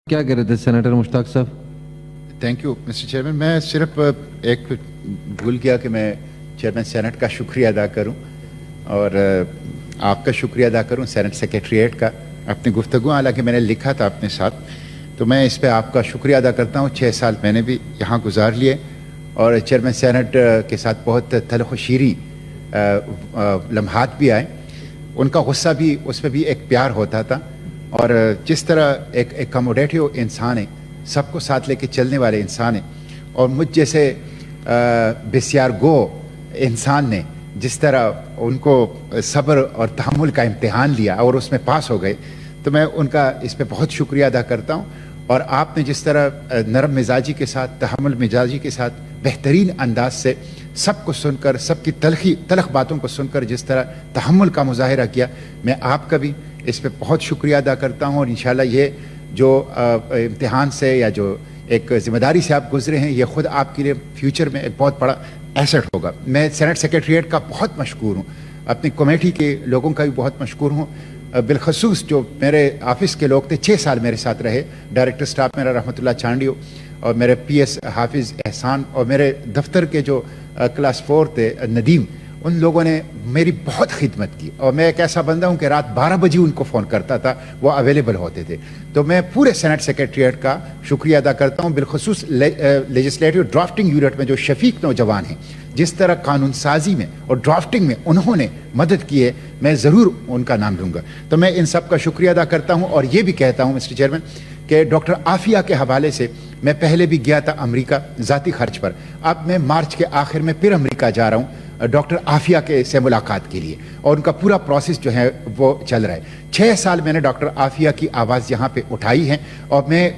کیا کہہ رہے تھے سینیٹر مشتاق صاحب؟ Thank you mister chairman. میں صرف ایک بھول گیا کہ میں چیئرمین سینٹ کا شکریہ ادا کروں اور آپ کا شکریہ ادا کروں سینٹ سیکریٹریٹ کا. اپنی گفتگو حالانکہ میں نے لکھا تھا اپنے ساتھ، تو میں اس پہ آپ کا شکریہ ادا کرتا ہوں. 6 سال میں نے بھی یہاں گزار لیے اور چیئرمین سینٹ کے ساتھ بہت تلخ و شیریں لمحات بھی آئے. ان کا غصہ بھی، اس میں بھی ایک پیار ہوتا تھا، اور جس طرح ایک اکاموڈیٹیو انسان ہے، سب کو ساتھ لے کے چلنے والے انسان ہیں، اور مجھ جیسے بسیار گو انسان نے جس طرح ان کو صبر اور تحمل کا امتحان لیا اور اس میں پاس ہو گئے، تو میں ان کا اس پہ بہت شکریہ ادا کرتا ہوں. اور آپ نے جس طرح نرم مزاجی کے ساتھ، تحمل مزاجی کے ساتھ بہترین انداز سے سب کو سن کر، سب کی تلخ باتوں کو سن کر جس طرح تحمل کا مظاہرہ کیا، میں آپ کا بھی اس پہ بہت شکریہ ادا کرتا ہوں. اور انشاءاللہ یہ جو امتحان سے یا جو ایک ذمہ داری سے آپ گزرے ہیں، یہ خود آپ کے لیے فیوچر میں ایک بہت بڑا ایسٹ ہوگا. میں سینٹ سیکریٹریٹ کا بہت مشکور ہوں، اپنی کمیٹی کے لوگوں کا بھی بہت مشکور ہوں، بالخصوص جو میرے آفس کے لوگ تھے، 6 سال میرے ساتھ رہے. ڈائریکٹر سٹاف میرا رحمۃ اللہ چانڈیو، اور میرے پی ایس حافظ احسان، اور میرے دفتر کے جو کلاس 4 تھے ندیم، ان لوگوں نے میری بہت خدمت کی. اور میں ایک ایسا بندہ ہوں کہ رات 12 بجے ان کو فون کرتا تھا، وہ اویلیبل ہوتے تھے. تو میں پورے سینٹ سیکریٹریٹ کا شکریہ ادا کرتا ہوں، بالخصوص لیجسلیٹو ڈرافٹنگ یونٹ میں جو شفیق نوجوان ہیں، جس طرح قانون سازی میں اور ڈرافٹنگ میں انہوں نے مدد کی ہے، میں ضرور ان کا نام لوں گا. تو میں ان سب کا شکریہ ادا کرتا ہوں. اور یہ بھی کہتا ہوں مسٹر چیئرمین کہ ڈاکٹر عافیہ کے حوالے سے میں پہلے بھی گیا تھا امریکہ ذاتی خرچ پر. اب میں مارچ کے آخر میں پھر امریکہ جا رہا ہوں ڈاکٹر عافیہ کے سے ملاقات کے لیے، اور ان کا پورا پروسیس جو ہے وہ چل رہا ہے. 6 سال میں نے ڈاکٹر عافیہ کی آواز یہاں پہ اٹھائی ہے، اور میں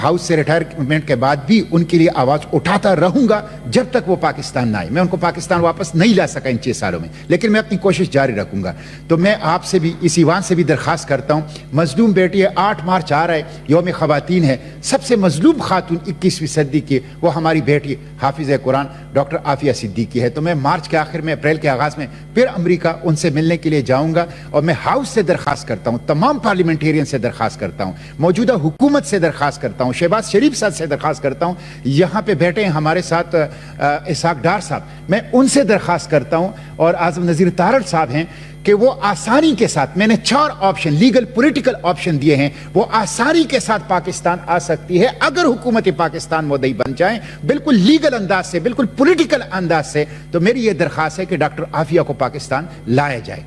ہاؤس سے ریٹائرمنٹ کے بعد بھی ان کے لیے آواز اٹھاتا رہوں گا جب تک وہ پاکستان نہ آئے. میں ان کو پاکستان واپس نہیں لا سکا ان 6 سالوں میں، لیکن میں اپنی کوشش جاری رکھوں گا. تو میں آپ سے بھی، اس ایوان سے بھی درخواست کرتا ہوں، مظلوم بیٹی ہے، 8 مارچ آ رہا ہے، یوم خواتین ہے، سب سے مظلوم خاتون 21ویں صدی کی وہ ہماری بیٹی حافظ قرآن ڈاکٹر عافیہ صدیقی ہے. تو میں مارچ کے آخر میں، اپریل کے آغاز میں پھر امریکہ ان سے ملنے کے لیے جاؤں گا. اور میں ہاؤس سے درخواست کرتا ہوں، تمام پارلیمنٹیرین سے درخواست کرتا ہوں، موجودہ حکومت سے درخواست کرتا ہوں، شہباز شریف صاحب سے درخواست کرتا ہوں، یہاں پہ بیٹھے ہیں ہمارے ساتھ اسحاق ڈار صاحب، میں ان سے درخواست کرتا ہوں، اور اعظم نذیر تارڑ صاحب ہیں، کہ وہ آسانی کے ساتھ، میں نے 4 آپشن، لیگل پولیٹیکل آپشن دیے ہیں، وہ آسانی کے ساتھ پاکستان آ سکتی ہے اگر حکومت پاکستان مدعی بن جائیں، بالکل لیگل انداز سے، بالکل پولیٹیکل انداز سے. تو میری یہ درخواست ہے کہ ڈاکٹر عافیہ کو پاکستان لایا جائے.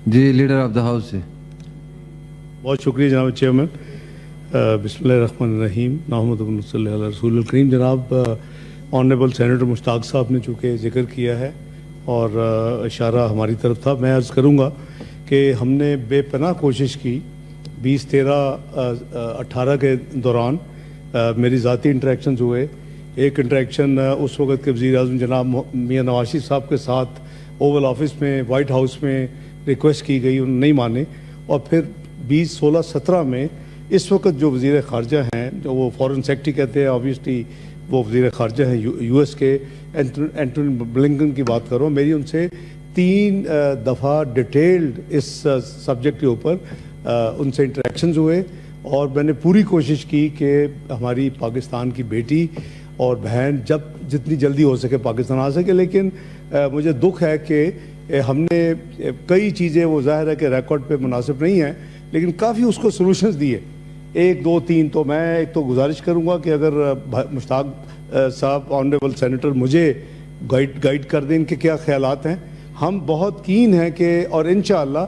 جی لیڈر آف دا ہاؤس سے. بہت شکریہ جناب چیئرمین. بسم اللہ الرحمن الرحیم. نحمدہ و نصلی علی رسول الکریم. جناب آنریبل سینیٹر مشتاق صاحب نے چونکہ ذکر کیا ہے اور اشارہ ہماری طرف تھا، میں عرض کروں گا کہ ہم نے بے پناہ کوشش کی 20، 13، 18 کے دوران. میری ذاتی انٹریکشنز ہوئے. ایک انٹریکشن اس وقت کے وزیر اعظم جناب میاں نواز شریف صاحب کے ساتھ اوول آفس میں، وائٹ ہاؤس میں ریکویسٹ کی گئی، انہوں نے نہیں مانے. اور پھر 20، 16، 17 میں اس وقت جو وزیر خارجہ ہیں، جو وہ فارن سیکرٹری کہتے ہیں، آبویسلی وہ وزیر خارجہ ہیں یو ایس کے، اینٹونی بلنکن کی بات کروں، میری ان سے 3 دفعہ ڈیٹیلڈ اس سبجیکٹ کے اوپر ان سے انٹریکشنز ہوئے. اور میں نے پوری کوشش کی کہ ہماری پاکستان کی بیٹی اور بہن جتنی جلدی ہو سکے پاکستان آ سکے. لیکن مجھے دکھ ہے کہ ہم نے کئی چیزیں، وہ ظاہر ہے کہ ریکارڈ پہ مناسب نہیں ہیں، لیکن کافی اس کو سلوشنز دیے، 1، 2، 3. تو میں ایک تو گزارش کروں گا کہ اگر مشتاق صاحب آنریبل سینیٹر مجھے گائیڈ کر دیں ان کے کیا خیالات ہیں. ہم بہت کین ہیں کہ، اور انشاءاللہ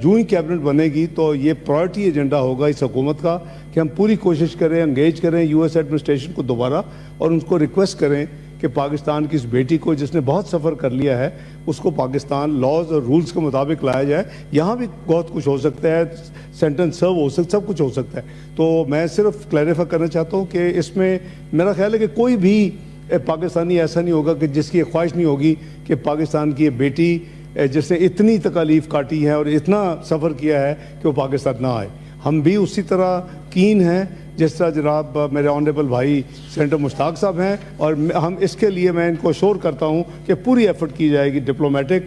جو ہی کیبنٹ بنے گی تو یہ پرائرٹی ایجنڈا ہوگا اس حکومت کا کہ ہم پوری کوشش کریں، انگیج کریں یو ایس ایڈمنسٹریشن کو دوبارہ، اور ان کو ریکویسٹ کریں کہ پاکستان کی اس بیٹی کو جس نے بہت سفر کر لیا ہے، اس کو پاکستان لاز اور رولز کے مطابق لایا جائے. یہاں بھی بہت کچھ ہو سکتا ہے، سینٹنس سرو ہو سکتا ہے، سب کچھ ہو سکتا ہے. تو میں صرف کلیریفائی کرنا چاہتا ہوں کہ اس میں میرا خیال ہے کہ کوئی بھی پاکستانی ایسا نہیں ہوگا کہ جس کی یہ خواہش نہیں ہوگی کہ پاکستان کی یہ بیٹی جس نے اتنی تکالیف کاٹی ہے اور اتنا سفر کیا ہے کہ وہ پاکستان نہ آئے. ہم بھی اسی طرح کین ہیں جس طرح جناب میرے آنریبل بھائی سینیٹر مشتاق صاحب ہیں، اور ہم اس کے لیے میں ان کو شور کرتا ہوں کہ پوری ایفرٹ کی جائے گی ڈپلومیٹک